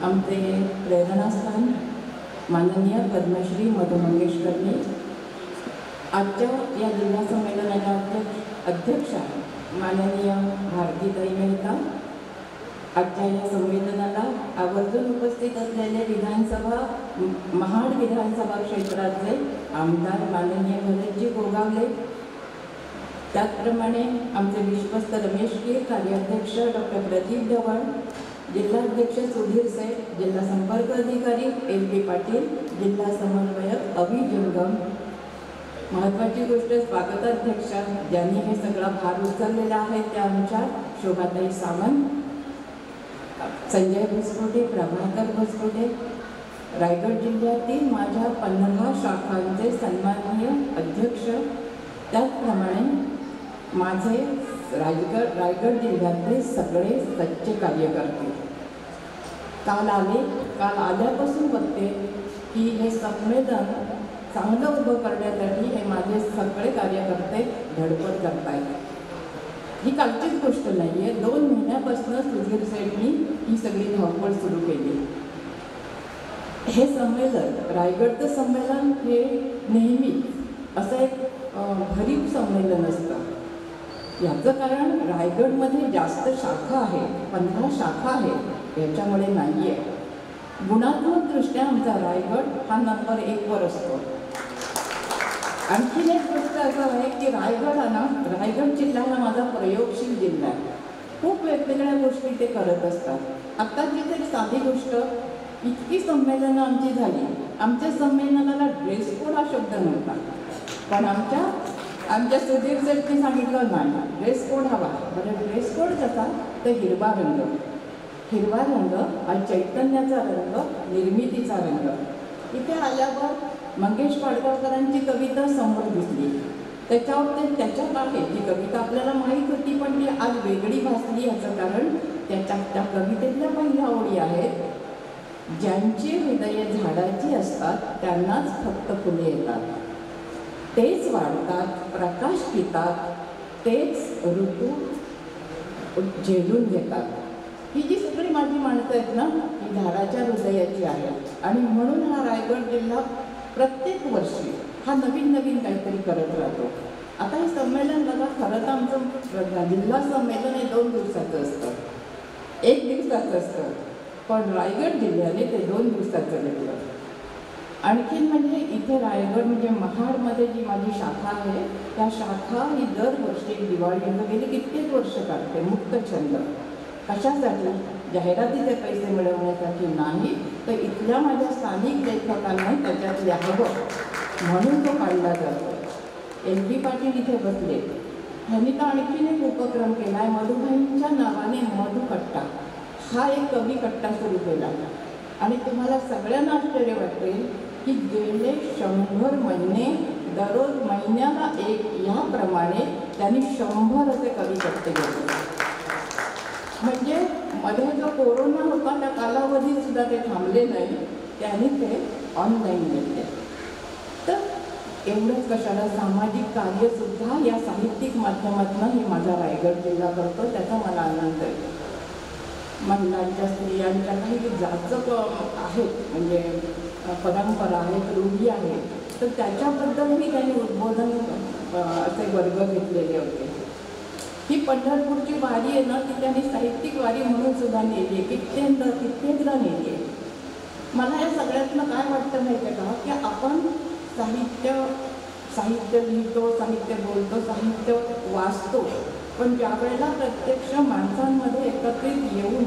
आमचे प्रेरणास्थान माननीय पद्मश्री मधु मंगेशकरनी आजच्या या जिल्हा संमेलनाच्या अध्यक्षा माननीय भारतीताई मेहता, आजच्या या संमेलनाला आवर्जून उपस्थित असलेले विधानसभा महाड विधानसभा क्षेत्रातले आमदार माननीय भरतजी गोगावले, त्याचप्रमाणे आमचे विश्वस्त रमेश गिर, कार्याध्यक्ष डॉक्टर प्रदीप ढवळ, जिल्हाध्यक्ष सुधीर सेठ, जिल्हा संपर्क अधिकारी LP पाटील, जिल्हा समन्वयक अभि जंगम, महत्त्वाची गोष्ट स्वागताध्यक्ष ज्यांनी हे सगळा भार उचललेला आहे त्या आमच्या शोभाताई सावंत, संजय भोसकोटे, प्रभाकर भोसकोटे, रायगड जिल्ह्यातील माझ्या 15 शाखांचे सन्माननीय अध्यक्ष, त्याचप्रमाणे माझे रायगड जिल्ह्यातले सगळे सच्चे कार्यकर्ते काल आल्यापासून बघते की हे संमेलन चांगलं उभं करण्यासाठी हे माझे सगळे कार्यकर्ते धडपड करत आहेत. ही कालचीच गोष्ट नाही आहे. 2 महिन्यापासून सुधीर सेठनी ही सगळी धावपळ सुरू केली. हे संमेलन, रायगडचं संमेलन हे नेहमी असं एक भरीव संमेलन असतं. याचं कारण रायगडमध्ये जास्त शाखा आहे, 15 शाखा आहेत, याच्यामुळे नाही आहे. गुणात्मकदृष्ट्या आमचा रायगड हा नंबर 1 वर असतो. आणखीन एक गोष्ट असं आहे की रायगड जिल्हा हा माझा प्रयोगशील जिल्हा आहे. खूप वेगवेगळ्या गोष्टी ते करत असतात. आत्ताचीच एक साधी गोष्ट, इतकी संमेलनं आमची झाली, आमच्या संमेलनाला ड्रेस कोड हा शब्द नव्हता, पण आमच्या सुधीर सेठनी सांगितलं नाही, ड्रेस कोड हवा. बरं, ड्रेस कोड कसा तर हिरवा रंग हा चैतन्याचा रंग, निर्मितीचा रंग. इथे आल्यावर मंगेश पाडगावकरांची कविता समोर दिसली. त्याच्यात आहे ती कविता आपल्याला माहीत होती, पण ती आज वेगळी भासली. याचं कारण त्या कवितेतल्या पहिल्या ओळी आहेत, ज्यांची हृदय झाडाची असतात त्यांनाच फक्त फुले येतात, तेच वाढतात, प्रकाश पितात, तेच ऋतू झेलून घेतात. ही जी सगळी माझी माणसं आहेत ना, ही झाडाच्या हृदयाची आहेत. आणि म्हणून हा रायगड जिल्हा प्रत्येक वर्षी हा नवीन काहीतरी करत राहतो. आता हे संमेलन बघा, खरं तर आमचं जिल्हा संमेलन हे 2 दिवसाचं असतं, 1 दिवसाचं असतं, पण रायगड जिल्ह्याने ते 2 दिवसाचं घेतलं. आणखीन म्हणजे इथे रायगड म्हणजे महाडमध्ये जी माझी शाखा आहे, त्या शाखा ही दरवर्षी दिवाळी गेली कित्येक वर्ष काढते. मुक्त छंद कशासाठी? जाहिरातीचे पैसे मिळवण्यासाठी नाही, तर इथल्या माझ्या स्थानिक लेखकांना त्याच्यात लिहावं म्हणून तो काढला जातो. LP पाटील इथे बसले, ह्यांनी तर आणखीन एक उपक्रम केला आहे, मधुभाईंच्या नावाने मधुकट्टा हा एक कवी कट्टा सुरू केला. आणि तुम्हाला सगळ्यांना आश्चर्य वाटेल की गेले 100 महिने दररोज महिन्याला 1 याप्रमाणे त्यांनी 100 असे कवी कट्टे घेतले. म्हणजे मध्ये जो कोरोना होता त्या कालावधीत सुद्धा ते थांबले नाही, त्यांनी ते ऑनलाईन घेतले. तर एवढंच कशाला, सामाजिक कार्यसुद्धा या साहित्यिक माध्यमातून हे माझा रायगड जिल्हा करतो, त्याचा मला आनंद आहे. महिलांच्या, स्त्रियांच्या काही जाचक आहेत, म्हणजे परंपरा आहेत, रूढी आहेत, तर त्याच्याबद्दलही त्यांनी उद्बोधन असे वर्ग घेतलेले होते. ही पंढरपूरची वारी आहे ना, ती त्यांनी साहित्यिक वारी म्हणून सुद्धा नेली आहे, कित्येकदा नेली आहे. मला या सगळ्यातनं काय वाटतं माहिती आहे का, की आपण साहित्य लिहितो, साहित्य बोलतो, साहित्य वाचतो, पण ज्यावेळेला प्रत्यक्ष माणसांमध्ये एकत्रित येऊन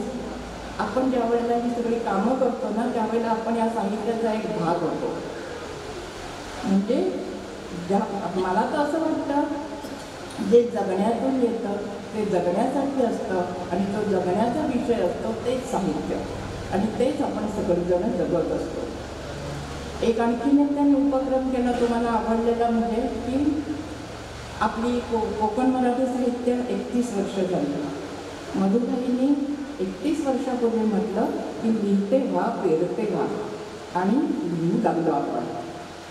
आपण ज्यावेळेला ही सगळी कामं करतो ना, त्यावेळेला आपण या साहित्याचा एक भाग होतो. म्हणजे मला तर असं वाटतं, जे जगण्यातून येतं ते जगण्यासाठी असतं, आणि तो जगण्याचा विषय असतो तेच साहित्य, आणि तेच आपण सगळेजण जगत असतो. एक आणखीन एक त्यांनी उपक्रम केला तुम्हाला आवडलेला, म्हणजे की आपली कोकण मराठी साहित्य 31 वर्ष झाली. मधुभाईंनी 31 वर्षापूर्वी म्हटलं की लिहिते व्हा, पेरते व्हा, आणि लिहू लागलो आपण.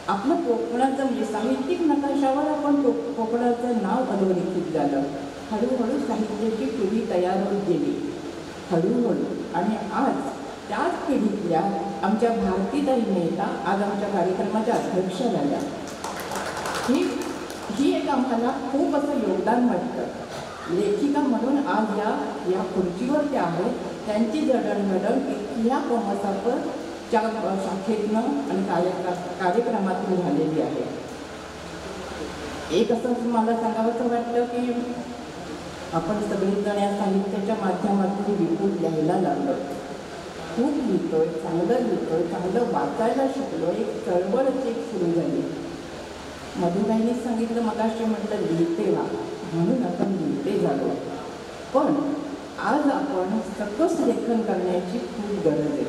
आपलं कोकणाचं म्हणजे साहित्यिक नकाशावर आपण कोकणाचं नाव अधोरेखित झालं. हळूहळू साहित्याची पिढी तयार होत गेली, हळूहळू. आणि आज त्याच पिढीतल्या आमच्या भारतीताई मेहता आज आमच्या कार्यक्रमाच्या अध्यक्ष झाल्या. ही एक आम्हाला खूप असं योगदान वाटतं. लेखिका म्हणून आज या खुर्चीवर त्या आहेत. त्यांची जडणघडण इथल्या कॉमर्सच्या शाखेतनं आणि कार्यक्रमातून झालेली आहे. एक असं मला सांगावंसं वाटतं की आपण सगळेजण या साहित्याच्या माध्यमातून विपुल लिहायला लागलो. खूप लिहितोय, चांगलं लिहितोय, चांगलं वाचायला शिकलो. एक चळवळच एक सुरू झाली. मधुबाईंनी सांगितलं, मगाशी म्हटलं लिहिते व्हा, म्हणून आपण लिहिते झालो. पण आज आपण सकस लेखन करण्याची खूप गरज आहे.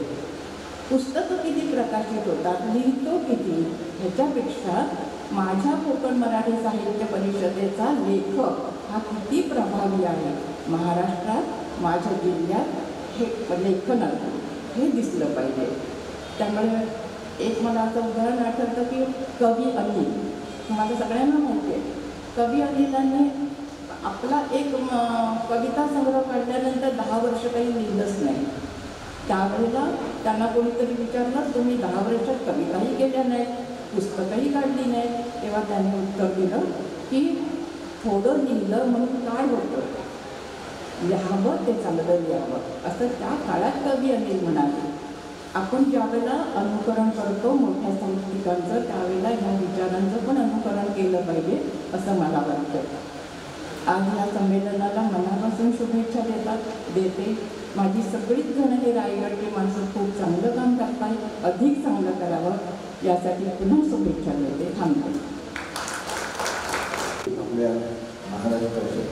पुस्तकं किती प्रकाशित होतात, लिहितो किती, ह्याच्यापेक्षा माझ्या कोकण मराठी साहित्य परिषदेचा लेखक हा किती प्रभावी आहे. महाराष्ट्रात माझ्या जिल्ह्यात हे लेखन हे दिसलं पाहिजे. त्यामुळे एक मला असं उदाहरण आठवतं की कवी अनिल, तुम्हाला सगळ्यांना माहिती आहे, कवी अनिलांनी आपला एक कविता संग्रह काढल्यानंतर 10 वर्ष काही लिहिलंच नाही. त्यावेळेला त्यांना कोणीतरी विचारलं, तुम्ही 10 वर्षात कविताही केल्या नाहीत, पुस्तकंही काढली नाहीत. तेव्हा त्याने उत्तर दिलं की थोडं लिहिलं म्हणून काय होतं, लिहावं ते चांगलं लिहावं, असं त्या काळात कवी अनिल म्हणाले. आपण ज्यावेळेला अनुकरण करतो मोठ्या साहित्यिकांचं, त्यावेळेला ह्या विचारांचं पण अनुकरण केलं पाहिजे असं मला वाटतं. आज या संमेलनाला मनापासून शुभेच्छा देते. माझी सगळीच जण हे रायगडची माणसं खूप चांगलं काम करतात, अधिक चांगलं करावं यासाठी पुन्हा शुभेच्छा देते. थांबते. आपल्या महाराष्ट्राचे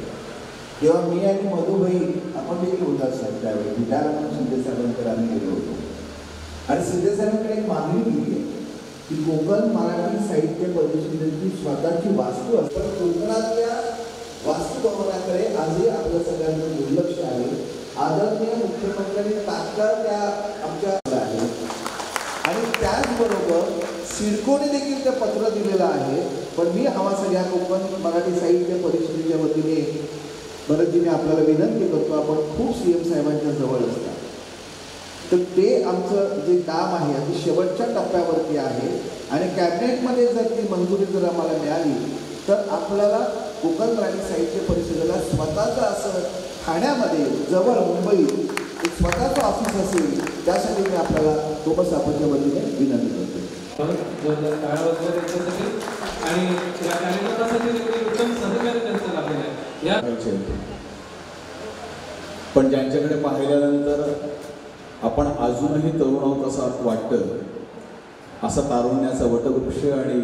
तेव्हा मी आणि मधुबाई आपण देखील होतात साहेब त्यावेळी विटाला म्हणून सिद्धेसाहेबांकडे आम्ही गेलो होतो. आणि सिद्धेसाहेबांकडे एक मागणी केली आहे की कोकण मराठी साहित्य परिषदेची स्वतःची वास्तू असतात. कोकणातल्या वास्तुभवनाकडे आजही आपल्या सगळ्यांचं दुर्लक्ष आहे. आदरणीय मुख्यमंत्र्यांनी तात्काळ त्या आमच्या आहे आणि त्याचबरोबर सिडकोने देखील ते पत्र दिलेलं आहे. पण मी आम्हा सगळ्या कोकण मराठी साहित्य परिषदेच्या वतीने भरतजीने आपल्याला विनंती करतो, आपण खूप CM साहेबांच्या जवळ असतात, तर ते आमचं जे काम आहे अगदी शेवटच्या टप्प्यावरती आहे आणि कॅबिनेटमध्ये जर ती मंजुरी जर आम्हाला मिळाली तर आपल्याला कोकण मराठी साहित्य परिषदेला स्वतःचं असं ठाण्यामध्ये जवळ मुंबईत एक स्वतःचं ऑफिस असेल, त्यासाठी मी आपल्याला थोमस आपणच्या वतीने विनंती करतो. आणि या कार्यक्रमासाठी उत्तम सहकार्य त्यांचं लाभलेलं आहे. पण ज्यांच्याकडे पाहिल्यानंतर आपण अजूनही तरुण आहोत असं वाटतं, असा तारुण्याचा वटवृक्ष आणि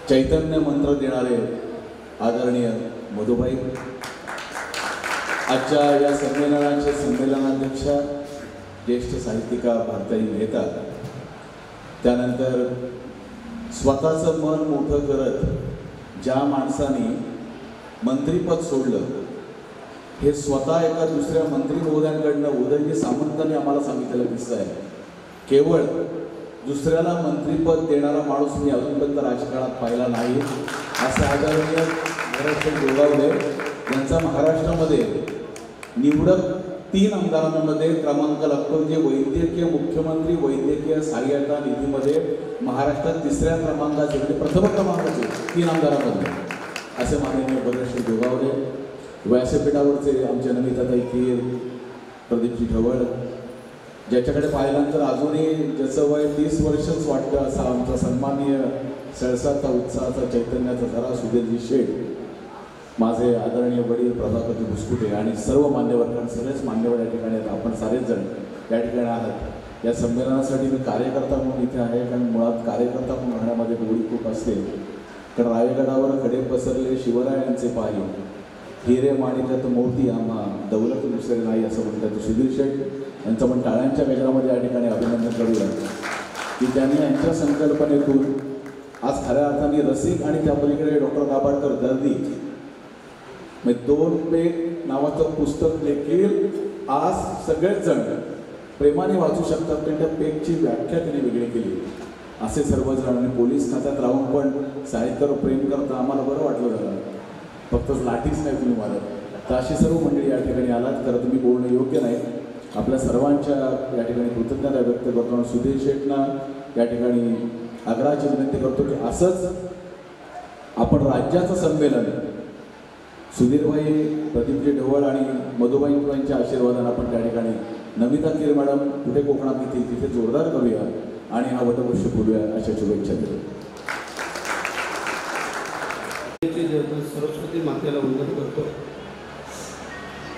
चैतन्य मंत्र देणारे आदरणीय मधुबाई, आजच्या या संमेलनाचे संमेलनाध्यक्षा ज्येष्ठ साहित्यिका भारताई मेहता, त्यानंतर स्वतःचं मन मोठं करत ज्या माणसाने मंत्रीपद सोडलं, हे स्वतः एका दुसऱ्या मंत्री महोदयांकडनं उदयजी सामंतांनी आम्हाला सांगितलेलं किस्सा आहे. केवळ दुसऱ्याला मंत्रीपद देणारा माणूस मी अजूनपर्यंत राजकारणात पाहिला नाही. असं आदरणीय महाराष्ट्र गोगावले यांचा महाराष्ट्रामध्ये निवडक 3 आमदारांमध्ये क्रमांक लागतो, जे वैद्यकीय मुख्यमंत्री वैद्यकीय सहाय्यता निधीमध्ये महाराष्ट्रात 3ऱ्या क्रमांकाचे म्हणजे प्रथम क्रमांकाचे 3 आमदारांमध्ये असे माननीय महाराष्ट्र गोगावले. व्यासपीठावरचे आमच्या नमिताताई कीर, प्रदीपजी ढवळ, ज्याच्याकडे पाहिल्यानंतर अजूनही ज्याचं वय 30 वर्षच वाटतं असा आमचा सन्माननीय सळसाचा उत्साहाचा चैतन्याचा झरा सुधीरजी शेठ, माझे आदरणीय वडील प्रभाकरजी भुसकुटे आणि सर्व मान्यवर, कारण सगळेच मान्यवर या ठिकाणी आहेत. आपण सारेच जण या ठिकाणी आहात. या संमेलनासाठी मी कार्यकर्ता म्हणून इथे आहे, कारण मुळात कार्यकर्ता म्हणून राहण्यामध्ये गोडी खूप असते. कारण रायगडावर खडे पसरले शिवरायांचे पायी, हिरे माणिकात मोती आम्हा दौलत दुसरे नाही असं म्हणतात. सुधीर शेठ यांचं पण टाळ्यांच्या गजरामध्ये या ठिकाणी अभिनंदन करूया की त्यांनी यांच्या संकल्पनेतून आज खऱ्या अर्थाने रसिक आणि त्या पलीकडे डॉक्टर दाभाडकर दर्दी म्हणजे 2 पेग नावाचं पुस्तक देखील आज सगळेच जण प्रेमाने वाचू शकतात, कारण त्या पेगची व्याख्या त्यांनी वेगळी केली. असे सर्वजण आणि पोलीस खात्यात राहून पण साहित्यावर प्रेम करता आम्हाला बरं वाटलं झालं. फक्त लाठीच नाही तुम्ही मारत, तर अशी सर्व मंडळी या ठिकाणी आलात. खरं तुम्ही बोलणं योग्य नाही. आपल्या सर्वांच्या या ठिकाणी कृतज्ञता व्यक्त करतो आणि सुधीर शेठना या ठिकाणी आग्रहाची विनंती करतो की असंच आपण राज्याचं संमेलन सुधीरभाई, प्रदीपजी ढवळ आणि मधुबाईंच्या आशीर्वादाने आपण त्या ठिकाणी नमिता कीर मॅडम कुठे कोकणात येतील तिथे जोरदार करूया आणि हा वटवृक्ष फुलूया अशा शुभेच्छा देतो. सरस्वती मातेला वंदन करतो.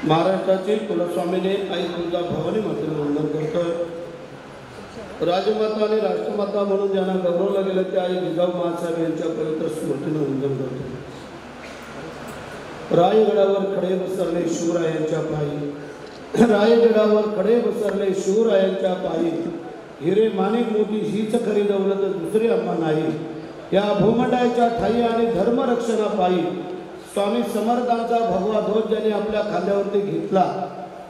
महाराष्ट्राची कुलस्वामीने आई तुळजा भवानी मातेला वंदन करतोय. राजमाता आणि राष्ट्रमाता म्हणून ज्यांना गौरवलं गेलं त्या आई जिजाऊ महासाहेब यांच्या पवित्र स्मृतीनं वंदन करतो. रायगडावर खडे बसरले शिवरायांच्या पायी, रायगडावर खडे बसरले शिवरायांच्या पायी, हिरे माणिक मोती हीच खरी दौलत दुसरी आम्हा नाही. या भूमंडळाच्या ठाई आणि धर्मरक्षणापायी स्वामी समर्थांचा भगवा ध्वज ज्यांनी आपल्या खांद्यावरती घेतला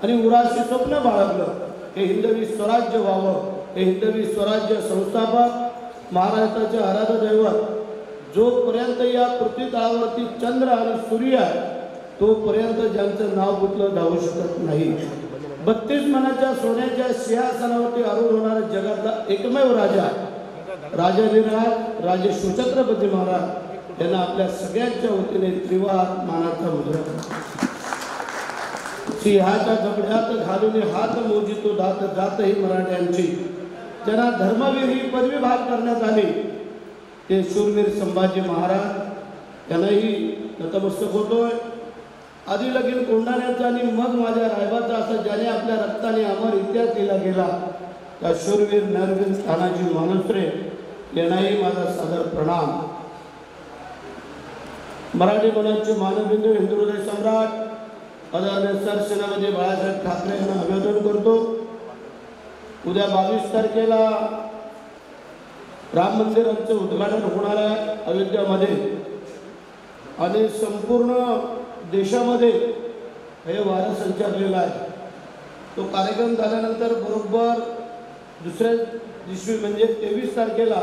आणि उराशी स्वप्न बाळगलं, हे हिंदवी स्वराज्य व्हावं, हे हिंदवी स्वराज्य संस्थापक महाराष्ट्राचे आराध्य दैवत जोपर्यंत या पृथ्वी तळावरती चंद्र आणि सूर्य आहे तोपर्यंत ज्यांचं नाव गुंतलं जाऊ शकत नाही. 32 मनाच्या सोन्याच्या सिंहासनावरती आरूढ होणारा जगातला एकमेव राजा राजाधिराज राजे शिवछत्रपती महाराज यांना आपल्या सगळ्यांच्या वतीने त्रिवार मानाचा मुद्रा. सिंहाच्या जबड्यात घालून हात मोजितो दात जात ही मराठ्यांची, ज्यांना धर्मवीर ही पदवी भाग करण्यात आली ते शूरवीर संभाजी महाराज यांनाही नतमस्तक होतोय. आधी लगीन कोंढाण्याचा आणि मग माझ्या रायबाचा असं ज्याने आपल्या रक्ताने अमर इतिहास लिहिला गेला त्या शूरवीर नरवीर तानाजी मालुसरे यांनाही माझा सादर प्रणाम. मराठी मुलांचे मानबिंदू हिंदू हृदय सम्राट आदरणीय सर सेनापती बाळासाहेब ठाकरे यांना अभिवादन करतो. उद्या 22 तारखेला राम मंदिराचं उद्घाटन होणार आहे अयोध्यामध्ये आणि संपूर्ण देशामध्ये हे वारं संचारलेलं आहे. तो कार्यक्रम झाल्यानंतर बरोबर दुसऱ्या दिवशी म्हणजे 23 तारखेला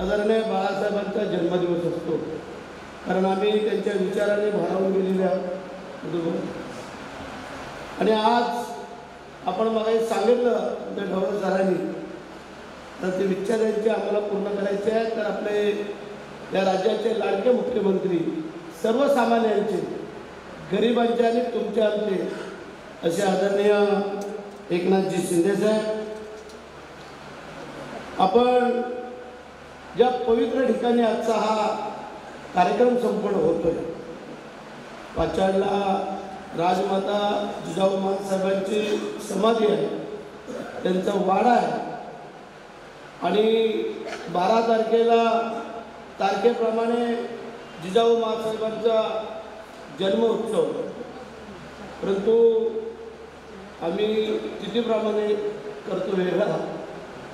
आदरणीय बाळासाहेबांचा जन्मदिवस असतो. कारण आम्ही त्यांच्या विचाराने भारावून गेलेले आहोत. आणि आज आपण मला सांगितलं त्या ढवळ सरांनी तर ते विचार यांचे आम्हाला पूर्ण करायचे आहेत. तर आपले या राज्याचे लाडके मुख्यमंत्री सर्वसामान्यांचे गरिबांचे आणि तुमच्या आमचे असे आदरणीय एकनाथजी शिंदे साहेब, आपण ज्या पवित्र ठिकाणी आजचा हा कार्यक्रम संपन्न होतोय पाचाडला राजमाता जिजाऊ मासाहेबांची समाधी आहे, त्यांचा वाडा आहे आणि 12 तारखेला तारखेप्रमाणे जिजाऊ मासाहेबांचा जन्म उत्सव. परंतु आम्ही तिथीप्रमाणे करतो वेगळा,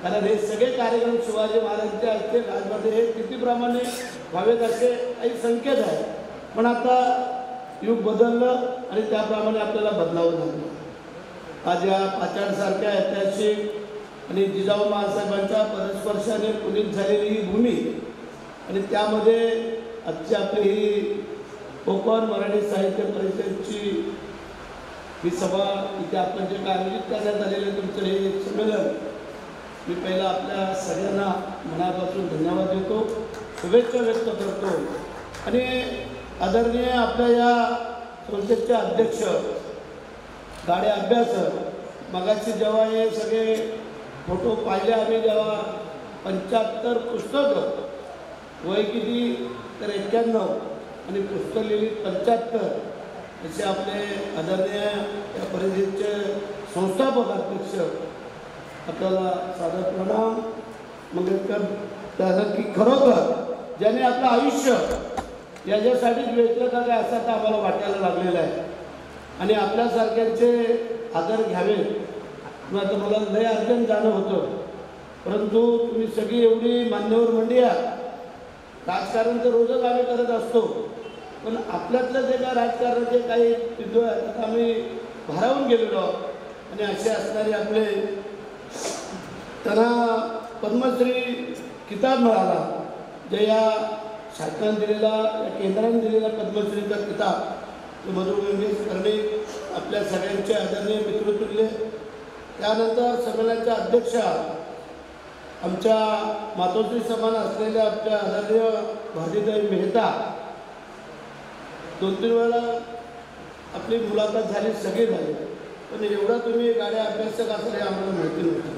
कारण हे सगळे कार्यक्रम शिवाजी महाराजांच्या हस्ते राजमध्ये हे तिथीप्रमाणे व्हावेत असे काही संकेत आहे. पण आता युग बदललं आणि त्याप्रमाणे आपल्याला बदलावं लागलं. आज या पाचाडसारख्या ऐतिहासिक आणि जिजाऊ मासाहेबांच्या परस्पर्शाने पुनीत झालेली ही भूमी आणि त्यामध्ये आजची आपली ही कोकण मराठी साहित्य परिषदेची ही सभा इथे आपण जे काय आयोजित करण्यात आलेलं तुमचं हे संमेलन, मी पहिला आपल्या सगळ्यांना मनापासून धन्यवाद देतो, शुभेच्छा व्यक्त करतो. आणि आदरणीय आपल्या या संस्थेचे अध्यक्ष गाडे अभ्यासक मगाशी जेव्हा हे सगळे फोटो पाहिले आम्ही, जेव्हा 75 पुस्तकं, वय किती तर 91 आणि पुस्तक लिहिली 75 असे आपले आदरणीय या परिषदेचे संस्थापक अध्यक्ष आपल्याला सादर प्रणाम मंगेशकर. त्यासाठी खरोखर ज्याने आपलं आयुष्य याच्यासाठीच वेचलं का काय असं तर आम्हाला वाटायला लागलेलं आहे. आणि आपल्यासारख्यांचे आदर घ्यावे आता मला लय अर्जंट जाणं होतं, परंतु तुम्ही सगळी एवढी मान्यवर मंडळी आहात. राजकारण तर रोजच आम्ही करत असतो, पण आपल्यातलं जे काय राजकारणाचे काही तिथं आता आम्ही भारावून गेलेलो आहोत. आणि असे असणारे आपले त्यांना पद्मश्री किताब मिळाला, जे या शासनाने दिलेला या केंद्राने दिलेला पद्मश्रीचा किताब तो मधुर मंगेश कर्णिक आपल्या सगळ्यांचे आदरणीय मित्रतुल्य त्यानंतर संमेलनाच्या अध्यक्षा आमच्या मातोश्री समान असलेल्या आमच्या आदरणीय भाजीताई मेहता, 2-3 वेळा आपली मुलाखत झाली, सगळी झाली, पण एवढा तुम्ही गाड्या अभ्यासक असले आम्हाला माहिती नव्हती.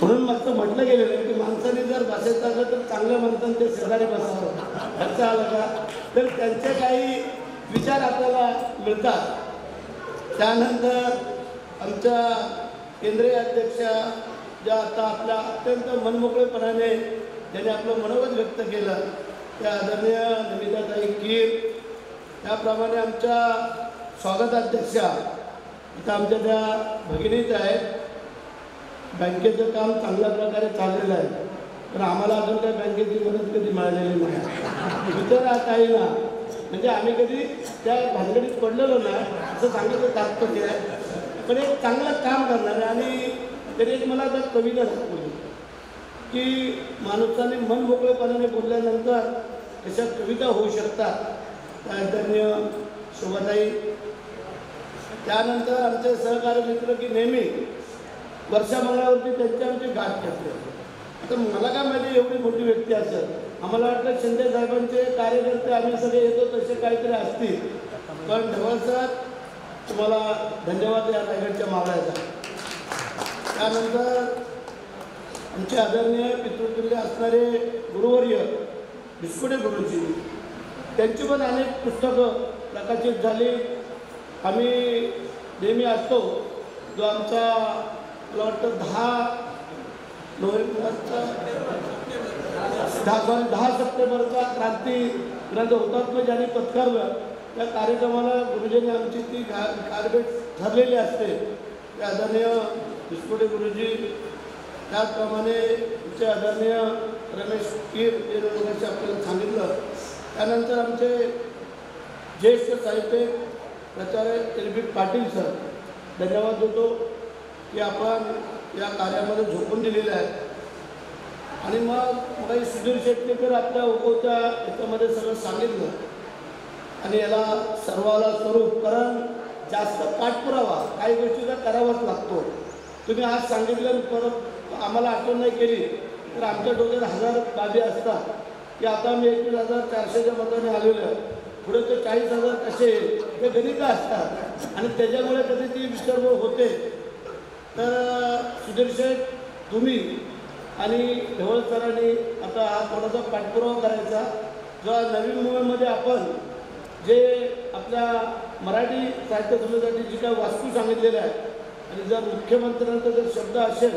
म्हणून मग म्हटलं गेलेलं की माणसाने जर बसायचं असलं तर चांगल्या माणसाने ते शेजारी बसावं. लक्षात आलं का? तर त्यांचे काही विचार आपल्याला मिळतात. त्यानंतर आमच्या केंद्रीय अध्यक्षा ज्या आता आपल्या अत्यंत मनमोकळेपणाने ज्यांनी आपलं मनोगत व्यक्त केलं त्या आदरणीय नमिताताई कीर, त्याप्रमाणे आमच्या स्वागताध्यक्षा इथं आमच्या त्या भगिनीच आहेत. बँकेचं काम चांगल्या प्रकारे चाललेलं आहे, पण आम्हाला अजून काही बँकेची मदत कधी मिळालेली नाही. विचारा काही ना, म्हणजे आम्ही कधी त्या भानगडीत पडलेलो नाही असं सांगितलं तात्पर्य आहे. पण एक चांगलं काम करणार आहे. आणि तरी एक मला आता कविता दाखवली की माणसाने मन मोकळेपणाने बोलल्यानंतर अशा कविता होऊ शकतात. आदरणीय शोभाताई, त्यानंतर आमचे सहकारी मित्र की नेहमी वर्षा मंगळावरती त्यांची आमची गाठ ठरते. आता मला काय माहिती एवढी मोठी व्यक्ती असेल, आम्हाला वाटलं शिंदे साहेबांचे कार्यकर्ते आम्ही सगळे येतो तसे काहीतरी असतील. पण ढवळ सर, तुम्हाला धन्यवाद या रायगडच्या मावळ्याचा. त्यानंतर आमचे आदरणीय पितृतुल्य असणारे गुरुवर्य बिस्कुटे गुरुजी, त्यांची पण अनेक पुस्तकं प्रकाशित झाली. आम्ही नेहमी असतो, जो आमचा मला वाटतं 10 सप्टेंबरचा क्रांती ग्रंथ हुतात्मा ज्यांनी पत्करलं त्या कार्यक्रमाला गुरुजींनी आमची ती गारभेट ठरलेली असते. त्या आदरणीय बिस्कुटे गुरुजी, त्याचप्रमाणे आमचे आदरणीय रमेश कीर यांनी आपल्याला सांगितलं. त्यानंतर आमचे ज्येष्ठ साहित्यिक प्राचार्य एल.बी. पाटील सर, धन्यवाद देतो की आपण या कार्यामध्ये झोपून दिलेले आहे. आणि मग काही सुधीर शेट्टीकर आपल्या उगवत्या याच्यामध्ये सगळं सांगितलं. आणि याला सर्वाला स्वरूप, कारण जास्त पाठपुरावा काही गोष्टीचा करावाच लागतो. तुम्ही आज सांगितलं परत आम्हाला आठवण नाही केली तर आमच्या डोक्यात 1000 बाबी असतात की आता मी 21,400च्या मताने आलेलो आहे, पुढे ते 40,000 कसे हे गणितं असतात आणि त्याच्यामुळे कधी ती विसर्ग होते. तर सुधीर शेठ, तुम्ही आणि ढवळ सरांनी आता हा थोडासा पाठपुरावा करायचा. जो नवीन मुंबईमध्ये आपण जे आपल्या मराठी साहित्य सभेसाठी जी काही वास्तू सांगितलेल्या आहे आणि जर मुख्यमंत्र्यांचा जर शब्द असेल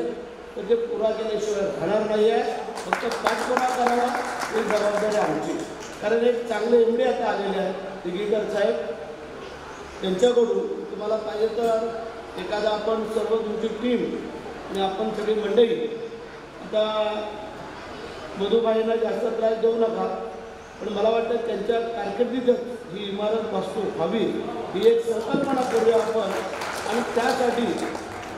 तर ते पुरा केल्याशिवाय राहणार नाही आहे. फक्त पाठपुरावा करावा ही जबाबदारी आमची. कारण एक चांगले एमडी आता आलेले आहेत दिगीकर साहेब, त्यांच्याकडून तुम्हाला पाहिजे तर एखादा आपण सर्व तुमची टीम आणि आपण सगळी मंडळी, आता मधुबाईंना जास्त त्रास देऊ नका, पण मला वाटतं त्यांच्या कारकिर्दीतच ही इमारत वास्तू व्हावी ही एक संकल्पना करूया आपण. आणि त्यासाठी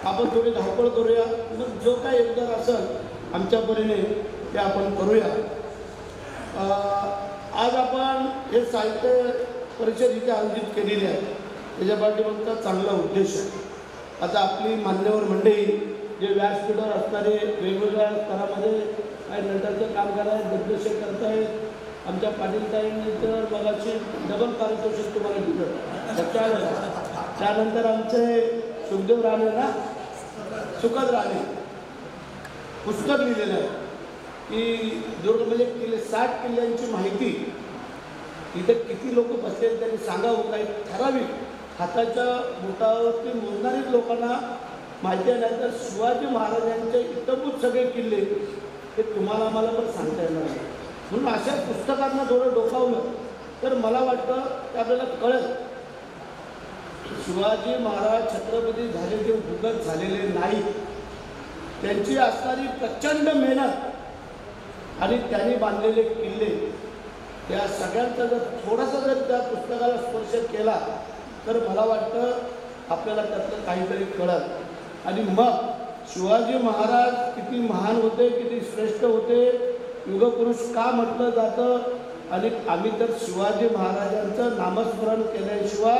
आपण थोडी धावपळ करूया. मग जो काही योगदान असेल आमच्या परीने ते आपण करूया. आज आपण हे साहित्य परिषद इथे आयोजित केलेली आहे, त्याच्या पाठीमागचा चांगला उद्देश आहे. आता आपली मान्यवर मंडळी जे व्यासपीठावर असणारे वेगवेगळ्या स्तरामध्ये काही नंतरचं काम करायला दिग्दर्शक करतायत. आमच्या पाटीलताईंनी तर मगाशी डबल पारितोषिक तुम्हाला दिलं, लक्षात आलं. त्यानंतर आमचे सुखदेव राणे ना, सुखद राणे पुस्तक लिहिलेलं आहे की दुर्ग म्हणजे 60 किल्ल्यांची माहिती इथं किती लोक बसले त्यांनी सांगावं. काही ठराविक हाताच्या बोटावरती मोजणारीच लोकांना माहिती आहे. नाही तर शिवाजी महाराजांचे इतंभूत सगळे किल्ले हे तुम्हाला आम्हाला पण सांगता येणार नाही. म्हणून अशा पुस्तकांना थोडं डोकावलं तर मला वाटतं की आपल्याला कळत शिवाजी महाराज छत्रपती झाले ते भूगत झालेले नाही. त्यांची असणारी प्रचंड मेहनत आणि त्यांनी बांधलेले किल्ले या सगळ्यांचा जर थोडासा जर त्या पुस्तकाला स्पर्श केला तर मला वाटतं आपल्याला त्यातलं काहीतरी कळत. आणि मग शिवाजी महाराज किती महान होते, किती श्रेष्ठ होते, युगपुरुष का म्हटलं जातं. आणि आम्ही तर शिवाजी महाराजांचं नामस्मरण केल्याशिवाय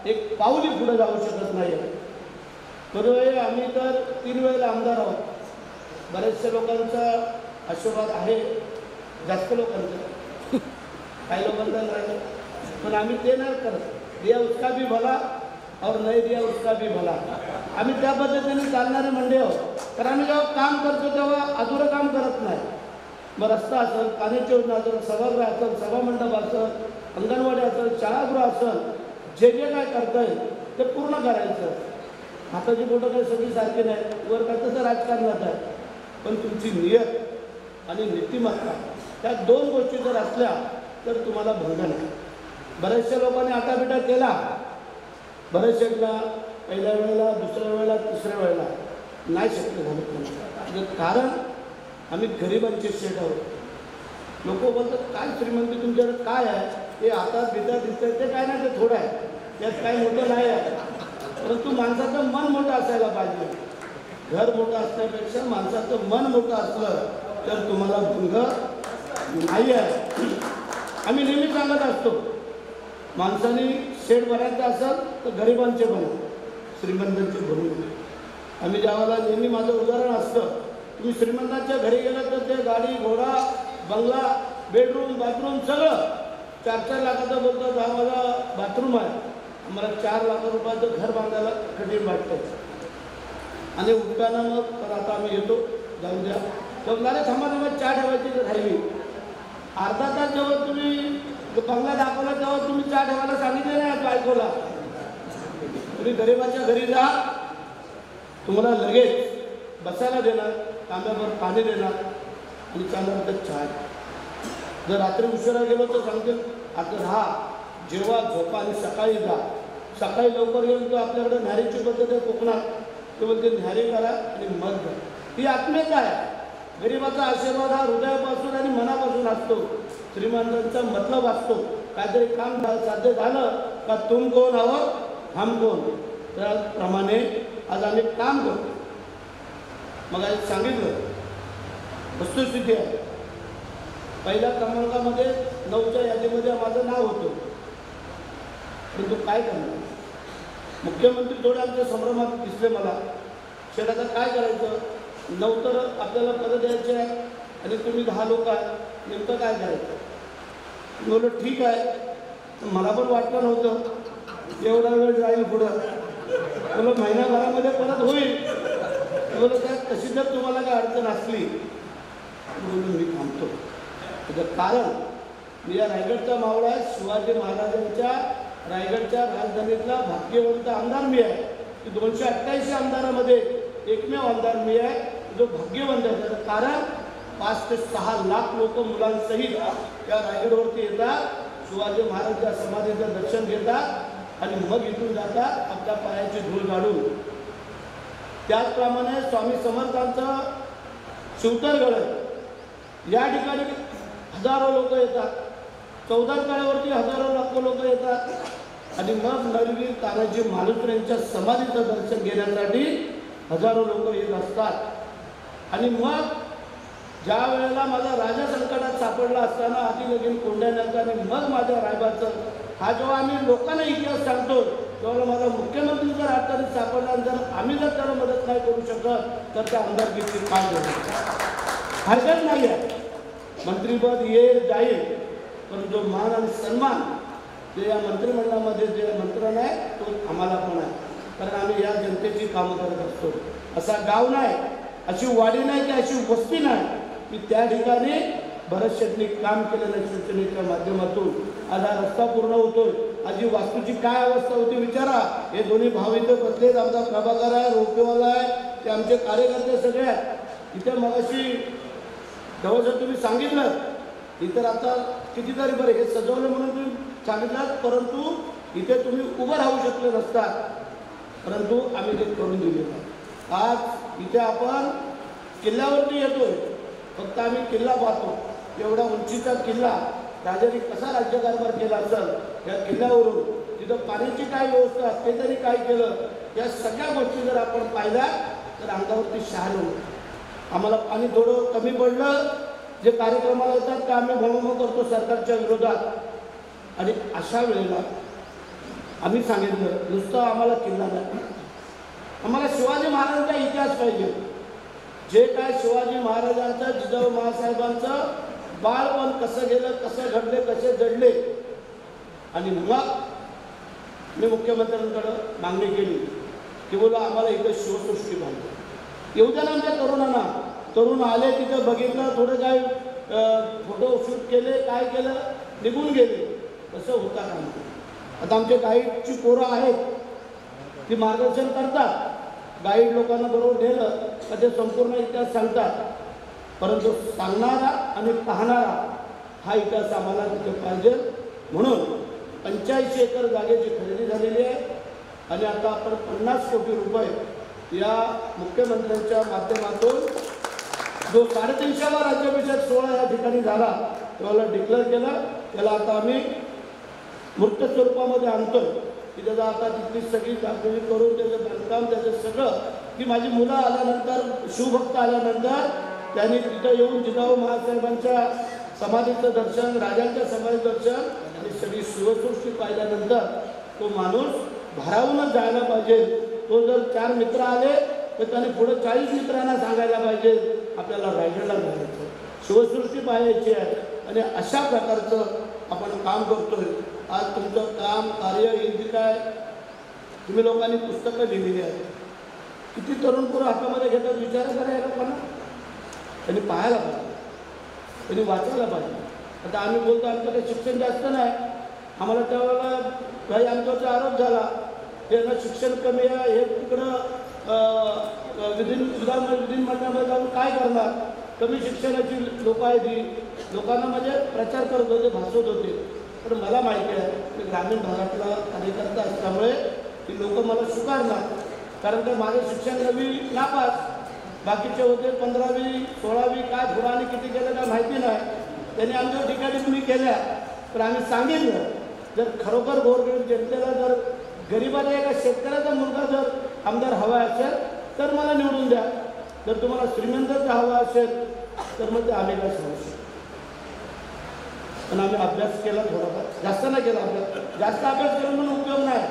एक पाऊली पुढे जाऊ शकत नाही. बरोबर, आम्ही तर 3 वेळेला आमदार आहोत. बऱ्याचशा लोकांचा आशीर्वाद आहे, जास्त लोकांचा, काही लोकांचा नाही, पण आम्ही ते नाही करत. दिया उसका भी भला और नाही दिया उसका भी भला. आम्ही त्या पद्धतीने चालणारे मंडळी आहोत. कारण आम्ही जेव्हा काम करतो तेव्हा अधुरं काम करत नाही. मग रस्ता असेल, पाण्याची योजना असेल, सभागृह असेल, सभामंडप असेल, अंगणवाडी असेल, शाळागृह असेल, जे जे काय करता येईल ते पूर्ण करायचं. हाताची बोटं काही सगळी सारखी नाही, वर काय तसं राजकारणात आहे, पण तुमची नियत आणि नीतिमत्ता त्या 2 गोष्टी जर असल्या तर तुम्हाला भंग नाही. बऱ्याचशा लोकांनी आटापिटा केला, बऱ्याचशा पहिल्या वेळेला, दुसऱ्या वेळेला, तिसऱ्या वेळेला नाही शक्य झालं. कारण आम्ही गरिबांचे शेठ आहोत. लोक बोलतात काय श्रीमंती तुमच्याकडे काय आहे, ते हातात बितात दिसतं, ते काय नाही, ते थोडं आहे, त्यात काही मोठं नाही आहे. परंतु माणसाचं मन मोठं असायला पाहिजे. घर मोठं असण्यापेक्षा माणसाचं मन मोठं असलं तर तुम्हाला भंग नाही आहे. आम्ही नेहमी सांगत असतो, माणसाने शेड भरायचं असेल तर गरिबांचे बनव, श्रीमंतांचे बनवू. आम्ही ज्यावेळेला नेहमी माझं उदाहरण असतं, तुम्ही श्रीमंतांच्या घरी गेलं तर ते गाडी, घोडा, बंगला, बेडरूम, बाथरूम सगळं 4-4 लाखाचं बोलतात. हा माझा बाथरूम आहे, आम्हाला 4 लाख रुपयाचं घर बांधायला कठीण वाटतं. आणि उठताना मग तर आता आम्ही येतो, जाऊ द्या, बंगला थांबा थांबा, चहा ठेवायची तर राहिली. अर्धा तास जेव्हा तुम्ही बंगला दाखवला तेव्हा तुम्ही चहा ठेवायला सांगितले नाही बायकोला. तुम्ही गरिबाच्या घरी जा, तुम्हाला लगेच बसायला देणार, तांब्यावर पाणी देणार आणि त्यानंतर चहा. जर रात्री उशिरा गेलो तर सांगतील आता राहा, जेव्हा झोपा आणि सकाळी जा. सकाळी लवकर गेलो तर आपल्याकडे न्यारीची पद्धत आहे कोकणात, ते बोलते न्यारी करा आणि मग जा. ही आत्मीयता आहे. गरिबाचा आशीर्वाद हा हृदयापासून आणि मनापासून असतो. श्रीमंतांचा मतलब असतो, काहीतरी काम साध्य झालं का तुम कोण आहोत हम कोण, त्याप्रमाणे आज आम्ही काम करतो. मग आज सांगितलं वस्तुस्थिती आहे. पहिल्या क्रमांकामध्ये 9च्या यादीमध्ये माझं नाव होतं, परंतु काय करणार, मुख्यमंत्री थोडे आमच्या संभ्रमात दिसले मला. शेठ आता काय करायचं, 9 तर आपल्याला पदं द्यायचे आहे आणि तुम्ही 10 लोक आहे, नेमकं काय करायचं. बोललो ठीक आहे. मला पण वाटलं नव्हतं एवढा वेळ जाईल पुढं. बोलो महिन्याभरामध्ये परत होईल. बोलो काय तशी जर तुम्हाला काय अडचण असली बोलून मी थांबतो. त्याचं कारण मी या रायगडचा मावळा आहे. शिवाजी महाराजांच्या रायगडच्या राजधानीतला भाग्यवंत आमदार मी आहे. 288 आमदारामध्ये एकमेव आमदार मी आहे जो भाग्यवंत आहे. त्याचं कारण 5 ते 6 लाख लोक मुलांसहित या रायगडवरती येतात, शिवाजी महाराजांच्या समाधीचं दर्शन घेतात आणि मग इथून जातात आपल्या पायाची धूळ काढून. त्याचप्रमाणे स्वामी समर्थांचं शिवतरगड आहे, या ठिकाणी हजारो लोक येतात. 14 तळ्यावरती हजारो लाखो लोक येतात आणि मग नरवीर तानाजी मालुसरे यांच्या समाधीचं दर्शन घेण्यासाठी हजारो लोक येत असतात. आणि मग ज्या वेळेला माझा राजा संकटात सापडला असताना आधी लगीन कोंढाण्याचं आणि मग माझ्या रायबाचं, हा जेव्हा आम्ही लोकांना इतिहास सांगतो तेव्हा माझा मुख्यमंत्री जर अडचणीत सापडला, जर आम्ही जर त्याला मदत नाही करू शकत तर त्या आमदारकीची काय देणार. हरकत नाही आहे, मंत्रीपद येईल जाईल, पण जो मान आणि सन्मान जे या मंत्रिमंडळामध्ये जे मंत्रण आहे तो आम्हाला पण आहे. कारण आम्ही या जनतेची कामं करत असतो. असा गाव नाही, अशी वाडी नाही की अशी वस्ती नाही की त्या ठिकाणी बऱ्याच शेतनी काम केलेलं शिवसेनेच्या माध्यमातून आज हा रस्ता पूर्ण होतोय. आज ही वास्तूची काय अवस्था होती विचारा. हे दोन्ही भाव इथे बसलेत, आमचा प्रभाकर आहे, रोपेवाला आहे, ते आमचे कार्यकर्ते सगळे आहेत. इथे मगाशी जवळजवळ तुम्ही सांगितलं इतर आता कितीतरी बरे हे सजवलं म्हणून तुम्ही सांगितलं, परंतु इथे तुम्ही उभं राहू शकले नसतात, परंतु आम्ही ते करून दिले. आज इथे आपण किल्ल्यावरती येतोय, फक्त आम्ही किल्ला पाहतो. एवढा उंचीचा किल्ला राजाने कसा राज्यकारभार केला असेल, या किल्ल्यावरून तिथं पाण्याची काय व्यवस्था ते तरी काय केलं, या सगळ्या गोष्टी जर आपण पाहिल्या तर अंगावरती शहारे होतं. आम्हाला पाणी थोडं कमी पडलं, जे कार्यक्रमाला येतात ते आम्ही भोंगो करतो सरकारच्या विरोधात. आणि अशा वेळेला आम्ही सांगितलं नुसतं आम्हाला किल्ला नाही, आम्हाला शिवाजी महाराजांचा इतिहास पाहिजे. जे काय शिवाजी महाराजांचं, जिजाऊ माँसाहेबांचं बाळपण कसं गेलं, कसं घडले, कसे जडले. आणि मग मी मुख्यमंत्र्यांकडं मागणी केली की बोला आम्हाला इथं शिवसृष्टी पाहिजे. येऊ द्या ना आमच्या तरुणांना. तरुण आले, तिथं बघितलं, थोडं काय फोटो शूट केले, काय केलं, निघून गेले. तसं होता का नाही. आता आमचे गाईडची पोरं आहेत, ती मार्गदर्शन करतात. गाईड लोकांना बरोबर नेलं तर ते संपूर्ण इतिहास सांगतात. परंतु सांगणारा आणि पाहणारा हा इतिहास आम्हाला तिथे पाहिजे. म्हणून 85 एकर जागेची खरेदी झालेली आहे आणि आता आपण 50 कोटी रुपये या मुख्यमंत्र्यांच्या माध्यमातून जो 350वा राज्याभिषेक सोहळा या ठिकाणी झाला तेव्हा डिक्लेअर केलं. त्याला आता आम्ही मूर्त स्वरूपामध्ये आणतो की त्याचा आता तिथली सगळी दाखवणी करून त्याचं बांधकाम, त्याचं सगळं की माझी मुलं आल्यानंतर, शिवभक्त आल्यानंतर त्यांनी तिथं येऊन जिजाऊ माँसाहेबांच्या समाधीचं दर्शन, राजांच्या समाधीचं दर्शन आणि सगळी शिवसृष्टी पाहिल्यानंतर तो माणूस भारावूनच जायला पाहिजे. तो जर 4 मित्र आले तर त्याने पुढे 40 मित्रांना सांगायला पाहिजे आपल्याला रायगडला जायचं, शिवसृष्टी पाहायची आहे. आणि अशा प्रकारचं आपण काम करतोय. आज तुमचं काम, कार्य हे काय तुम्ही लोकांनी पुस्तकं लिहिलेली आहेत. किती तरुण पोरं हातामध्ये घेतात विचार करा या लोकांना. त्यांनी पाहायला पाहिजे, त्यांनी वाचायला पाहिजे. आता आम्ही बोलतो आमच्याकडे शिक्षण जास्त नाही. आम्हाला त्यावेळेला काही आमच्यावरचा आरोप झाला त्यांना शिक्षण कमी आहे, हे तिकडं विधिमंडळामध्ये जाऊन काय करणार, कमी शिक्षणाची लोक आहेत ही. लोकांना म्हणजे प्रचार करत होते, भासवत होते. पण मला माहिती आहे की ग्रामीण भागातला कार्यकर्ता असल्यामुळे ती लोक मला स्वीकारणार. कारण का माझं शिक्षण 9वी नापास, बाकीचे होते 15वी 16वी, काय गुणाने किती केलं काय माहिती नाही. त्यांनी आमच्या ठिकाणी तुम्ही केल्या. पण आम्ही सांगितलं जर खरोखर गोरगरीब जनतेला, जर गरिबाला एका शेतकऱ्याचा मुलगा जर आमदार हवा असेल तर मला निवडून द्या. जर तुम्हाला श्रीमंताचा हवा असेल तर मग ते आम्ही काय सांगू शकतो. पण आम्ही अभ्यास केला थोडाफार, जास्त नाही केला अभ्यास. जास्त अभ्यास करून पण उपयोग नाही.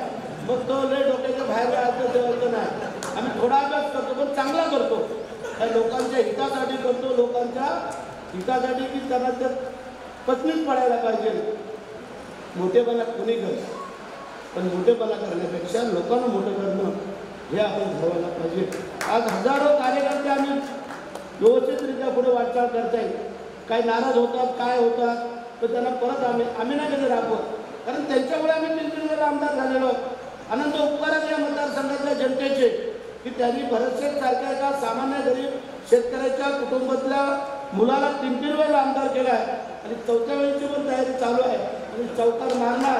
मग तो लय डोक्याच्या बाहेर जायचं तेव्हा नाही. आम्ही थोडा अभ्यास करतो पण चांगला करतो. त्या लोकांच्या हितासाठी करतो, लोकांच्या हितासाठी की त्यांना तर पत्नीच पडायला पाहिजे. मोठेपणा कोणी करत, पण मोठेपणा करण्यापेक्षा लोकांना मोठं करणं हे आपण ठरवायला पाहिजे. आज हजारो कार्यकर्ते आम्ही व्यवस्थितरित्या पुढे वाटचाल करता येईल. काही नाराज होतात, काय होतात, तर त्यांना परत आम्ही नाही कधी राबवत. कारण त्यांच्यामुळे आम्ही 3 वेळा आमदार झालेलो. अनंत उपकार या मतदारसंघातल्या जनतेचे की त्यांनी भरतशेठ सारख्या एका सामान्य गरीब शेतकऱ्याच्या कुटुंबातल्या मुलाला 3 वेळा आमदार केला आहे आणि 4थ्या वेळेची पण तयारी चालू आहे आणि चौकार मारणार.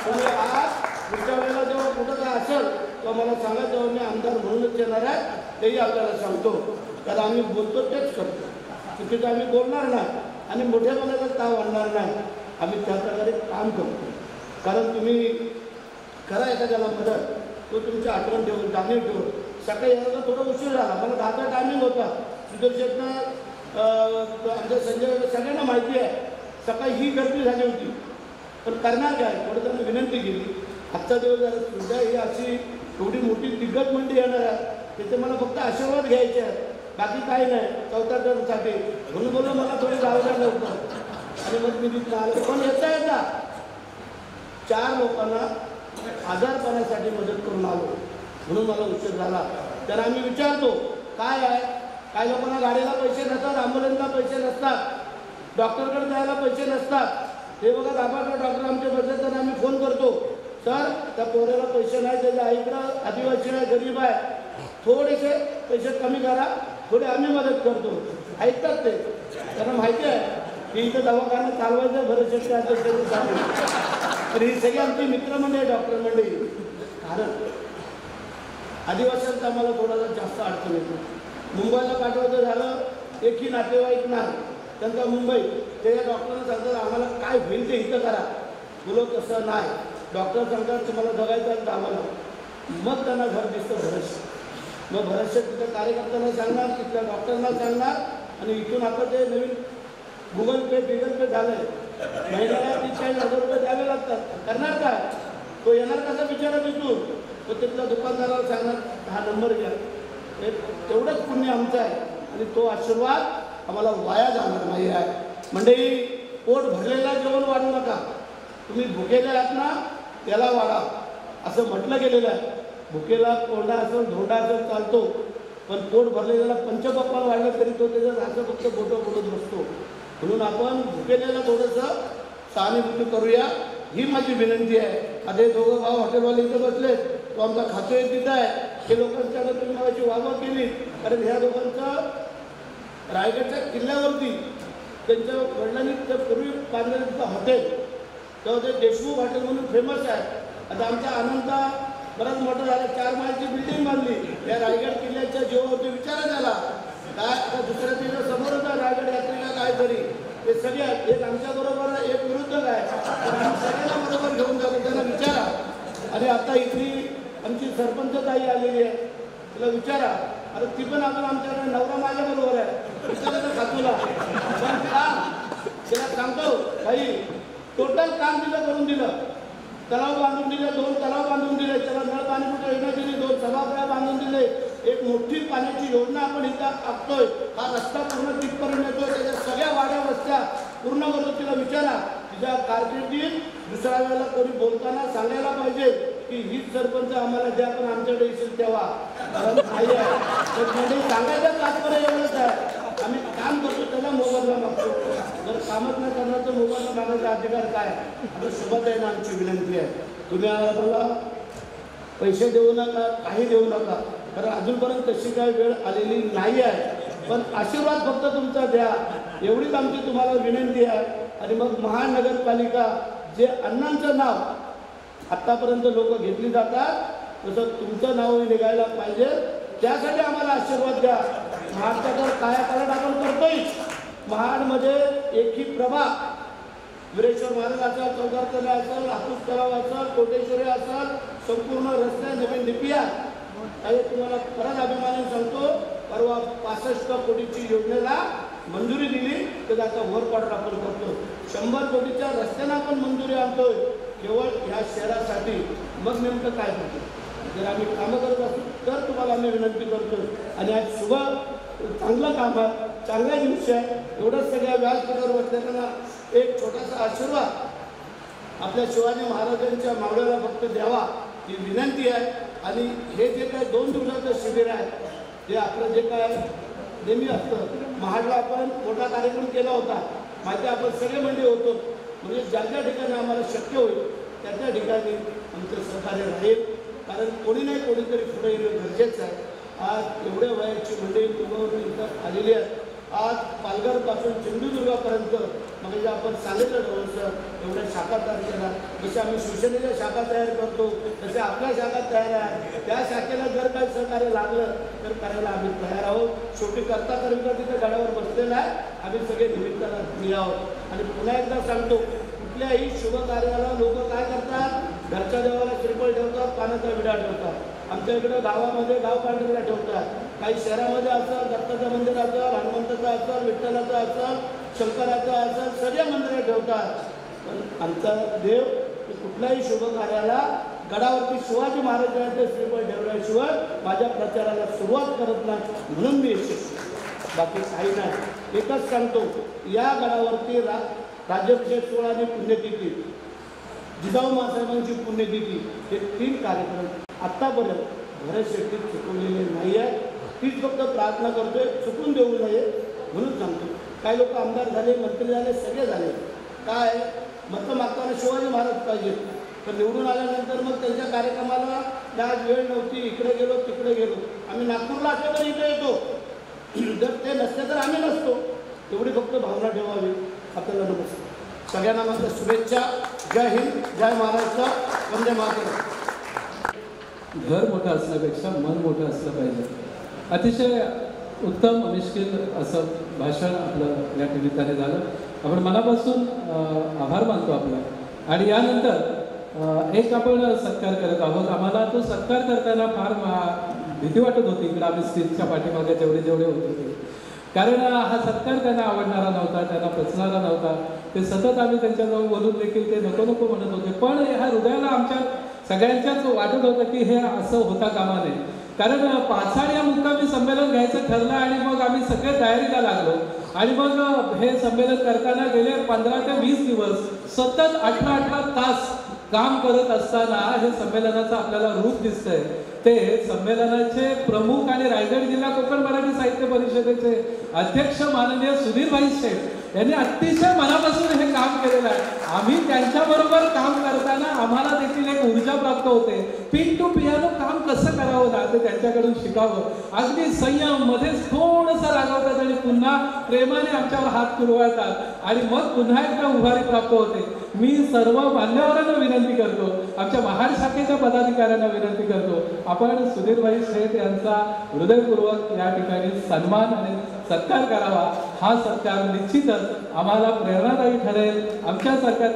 म्हणजे आज पुढच्या वेळेला जेव्हा कुठं काय असेल तेव्हा मला सांगा, तेव्हा मी आमदार म्हणूनच येणार आहे. तेही आपल्याला सांगतो. कारण आम्ही बोलतो तेच करतो. चुकीचं आम्ही बोलणार नाही आणि मोठेपणाचा ताव आणणार नाही. आम्ही त्या प्रकारे काम करतो. कारण तुम्ही करा एखाद्याला मदत, तो तुमची आठवण ठेवून, जाणीव ठेवून. सकाळी यायला थोडा उशीर झाला, मला 10चा टायमिंग होता. सुदर्शननं आमच्या संजय सगळ्यांना माहिती आहे सकाळी ही गर्दी झाली होती. पण करणार काय, थोडं त्यांना विनंती केली. आजचा दिवस जरा सुद्धा ही अशी एवढी मोठी दिग्गज मंडळी येणार आहे, तिथे मला फक्त आशीर्वाद घ्यायचे आहेत, बाकी काही नाही. 4थ्या टर्मसाठी म्हणून बोललो मला थोडी जावं नव्हतं. आणि मग मी तिथं आलो. पण येता 4 लोकांना आजारपणासाठी मदत करून आलो म्हणून मला उशीर झाला. तर आम्ही विचारतो काय आहे. काही लोकांना गाडीला पैसे नसतात, ॲम्ब्युलन्सला पैसे नसतात, डॉक्टरकडे जायला पैसे नसतात. हे बघा दाबाडे डॉक्टर आमचे बसले तर आम्ही फोन करतो, सर त्या पोराला पैसे नाही, त्याच्या आईकडं आदिवासी आहे, गरीब आहे, थोडेसे पैसे कमी करा, थोडे आम्ही मदत करतो. ऐकतात ते. त्यांना माहिती आहे की इथं दवाखाना चालवायचं भरत अध्यक्षांनी चालू. तर ही सगळी आमची मित्रमंडळी, डॉक्टर मंडळी. कारण आदिवासींचा आम्हाला थोडासा जास्त अडचण येतो. मुंबईला पाठवायचं झालं, एकही नातेवाईक नाही त्यांचा मुंबई, ते या डॉक्टरने सांगतात आम्हाला काय होईल ते इथं करा. बोलो तसं नाही. डॉक्टर सांगतात तुम्हाला जगायचं दाबाला. मग त्यांना घर दिसतं भरतशेठ. मग भरतशेठ तिथं कार्यकर्त्यांना सांगणार, तिथल्या डॉक्टरना सांगणार आणि इथून आता ते नवीन गुगल पे झालं आहे. महिन्याला 30-40 हजार रुपये द्यावे लागतात. करणार काय, तो येणार कसा बिचारा तिथून. तो तिथल्या दुकानदाराला सांगणार हा नंबर घ्या. तेवढंच पुण्य आमचं आहे आणि तो आशीर्वाद आम्हाला वाया जाणार नाही आहे. मंडळी, पोट भरलेला जेवण वाढू नका, तुम्ही भुकेले आहात ना त्याला वाढा असं म्हटलं गेलेलं आहे. भुकेला कोरडा असेल धोंडा असेल चालतो, पण पोट भरलेल्याला पंचपक्वान वाढलं तरी तो त्याचं असं फक्त बोटं बोलत बसतो. म्हणून आपण भुकेलेला थोडंसं सहानुभूती करूया, ही माझी विनंती आहे. आता हे दोघं भाऊ हॉटेलवाले इथं बसले, तो आमचा खातोय तिथं आहे. हे लोकांच्याकडे तुम्ही माझी वागवा केली, कारण ह्या लोकांचं रायगडच्या किल्ल्यावरती त्यांच्या वडिलांनी त्या पूर्वी बांधलेलं तिथं हॉटेल, तेव्हा ते देशमुख हॉटेल म्हणून फेमस आहे. आता आमच्या आनंदा बराच मोठं झालं, 4 माळची बिल्डिंग बांधली या रायगड किल्ल्याच्या जीवावरती. विचारा त्याला काय आता दुसऱ्या तिच्या समोरच आहे रायगड यात्रेला काहीतरी. ते सगळे एक आमच्याबरोबर एक विरुद्ध काय, सगळ्यांना बरोबर घेऊन जातो, त्यांना विचारा. आणि आता इथली आमची सरपंच ताई आलेली आहे, तिला विचारा. अरे ती पण अजून आमच्याकडे नवरा माझ्याबरोबर आहे, विचारायचं खातूला. पण तिला सांगतो काही टोटल काम तिला करून दिलं. तलाव बांधून दिले, 2 तलाव बांधून दिले, त्याला नळ पाणी कुठे योजना दिली, 2 सभागृह बांधून दिले, एक मोठी पाण्याची योजना आपण इथं आखतोय. हा रस्ता पूर्ण तिथपर्यंत येतो, त्याच्या सगळ्या वाड्या वस्त्या पूर्ण करतो. तिला विचारा, तिच्या कारकिर्दीत दुसऱ्या वेळेला कोणी बोलताना सांगायला पाहिजे की हीच सरपंच आम्हाला द्या, पण आमच्याकडे येशील तेव्हा नाही आहे. तर म्हणजे सांगायचं तात्पर्य एवढंच आहे, आम्ही काम करतो त्याला मोबदला मागतो. जर कामच नाही करणार तर मोबदला मागायचा अधिकार काय? आता शुभताईंना आमची विनंती आहे, तुम्ही आम्हाला पैसे देऊ नका, काही देऊ नका, कारण अजूनपर्यंत तशी काही वेळ आलेली नाही आहे. पण आशीर्वाद फक्त तुमचा द्या, एवढीच आमची तुम्हाला विनंती आहे. आणि मग महानगरपालिका जे अण्णांचं नाव आत्तापर्यंत लोक घेतली जातात, तसं तुमचं नावही निघायला पाहिजे. त्यासाठी आम्हाला आशीर्वाद द्या. महाडचा तर कायापालट आपण करतोय. महाडमध्ये एकही प्रभा, वीरेश्वर महाराज असेल, चौदार तलाव असेल, हापूस तलाव असेल, कोटेश्वरी असेल, संपूर्ण रस्ते नवीन डिपिया. काही तुम्हाला खरंच अभिमानाने सांगतो, परवा 65 कोटीची योजनेला मंजुरी दिली, तर आता वरपाडर आपण करतो. 100 कोटीच्या रस्त्यांना आपण मंजुरी आणतोय केवळ ह्या शहरासाठी. मग नेमकं काय करतो? जर आम्ही कामं करत असू तर तुम्हाला आम्ही विनंती करतो. आणि आज शुभ चांगलं काम आहे, चांगला दिवस आहे. एवढंच सगळ्या व्यासपीठावर बसलेल्यांना एक छोटासा आशीर्वाद आपल्या शिवाजी महाराजांच्या मावळ्याला फक्त द्यावा ही विनंती आहे. आणि हे जे काय 2 दिवसाचं शिबिर आहे, ते आपलं जे काय नेहमी असतं, महाडला आपण मोठा कार्यक्रम केला होता, माहिती आपण सगळे मंडळी होतो. म्हणजे ज्या ज्या ठिकाणी आम्हाला शक्य होईल त्या त्या ठिकाणी आमचं सहकार्य राहील, कारण कोणी नाही कोणीतरी पुढे येणं गरजेचं आहे. आज एवढ्या वयाची मंडळी तुम्हाला इथं आलेली आहे. आज पालघरपासून सिंधुदुर्गापर्यंत मग जे आपण सांगितलं सर, एवढ्या शाखा तयार केल्या. जसे आम्ही शिवसेनेच्या शाखा तयार करतो तसे आपल्या शाखा तयार आहे. त्या शाखेला जर काही सहकार्य लागलं तर करायला आम्ही तयार आहोत. शेवटी करता तिथे गडावर बसलेला आहे, आम्ही सगळे निमित्तानं आहोत. आणि पुन्हा एकदा सांगतो, कुठल्याही शुभ कार्याला लोक काय करतात, घरच्या देवाला श्रीफळ ठेवतात, पाण्याचा विडा ठेवतात. आमच्या इकडं गावामध्ये गाव पांढरीला ठेवतात. काही शहरामध्ये असं दत्ताचं मंदिर असेल, हनुमंताचं असेल, विठ्ठलाचं असेल, शंकराचं असेल, सगळ्या मंदिरं ठेवतात. पण आमचा देव कुठल्याही शुभ कार्याला गडावरती शिवाजी महाराजांचे श्रीफळ ठेवल्याशिवाय माझ्या प्रचाराला सुरुवात करत नाही, म्हणून मी बाकी काही नाही. एकच सांगतो, या गडावरती राज्याभिषेक सोहळा आणि पुण्यतिथी, जिजाऊ मासाहेबांची पुण्यतिथी, हे 3 कार्यक्रम आत्तापर्यंत भरत शेट्टीत चुकवलेले नाही आहे. तीच फक्त प्रार्थना करतोय, चुकून देऊ नये म्हणून सांगतो. काही लोक आमदार झाले, मंत्री झाले, सगळे झाले, काय मतं मागताना शिवाजी महाराज पाहिजे, तर निवडून आल्यानंतर मग त्यांच्या कार्यक्रमाला आज वेळ नव्हती, इकडे गेलो तिकडे गेलो. आम्ही नागपूरला असलो तर इथे येतो, जर ते नसते तर आम्ही नसतो. एवढी फक्त भावना ठेवावी. आपल्याला नमस्कार. सगळ्यांना माझ्या शुभेच्छा. जय हिंद, जय महाराष्ट्र, वंदे मातरम. घर मोठं असण्यापेक्षा मन मोठं असलं पाहिजे. अतिशय उत्तम मिश्किल असं भाषण आपलं या निमित्ताने झालं. आपण मनापासून आभार मानतो आपला. आणि यानंतर एक आपण सत्कार करत आहोत. आम्हाला तो सत्कार करताना फार भीती वाटत होती. इकडे आम्ही स्टेजच्या पाठीमागे जेवढे होत होते, कारण हा सत्कार त्यांना आवडणारा नव्हता, त्यांना पचणारा नव्हता. ते सतत आम्ही त्यांच्याजवळ बोलून देखील ते नको नको म्हणत होते. पण ह्या हृदयाला आमच्या सगळ्यांच्याच वाटत होतं की हे असं होता कामा नये. कारण पाचाड या मुक्कामी संमेलन घ्यायचं ठरलं आणि मग आम्ही सगळे तयारीला लागलो. आणि मग हे संमेलन करताना गेले 15 ते 20 दिवस सतत 18 तास काम करत असताना हे संमेलनाचं आपल्याला रूप दिसतंय. ते संमेलनाचे प्रमुख आणि रायगड जिल्हा कोकण मराठी साहित्य परिषदेचे अध्यक्ष माननीय सुधीरभाई शेठ यांनी अतिशय मनापासून हे काम केलेलं आहे. आम्ही त्यांच्याबरोबर काम करताना आम्हाला देखील एक ऊर्जा प्राप्त होते. पिन टू पियानो काम कसं करावं ना ते त्यांच्याकडून शिकावं. अगदी संयम मध्येच थोडंसं रागवतात आणि पुन्हा प्रेमाने आमच्यावर हात फिरवतात आणि मग पुन्हा एकदा उभारी प्राप्त होते. मी सर्व मान्यवरांना विनंती करतो, आमच्या महाड शाखेच्या पदाधिकाऱ्यांना विनंती करतो, आपण सुधीरभाई शेठ यांचा हृदयपूर्वक या ठिकाणी सन्मान आणि सत्कार करावा. हा सत्कार निश्चितच आम्हाला प्रेरणादायी ठरेल. आमच्या सरकार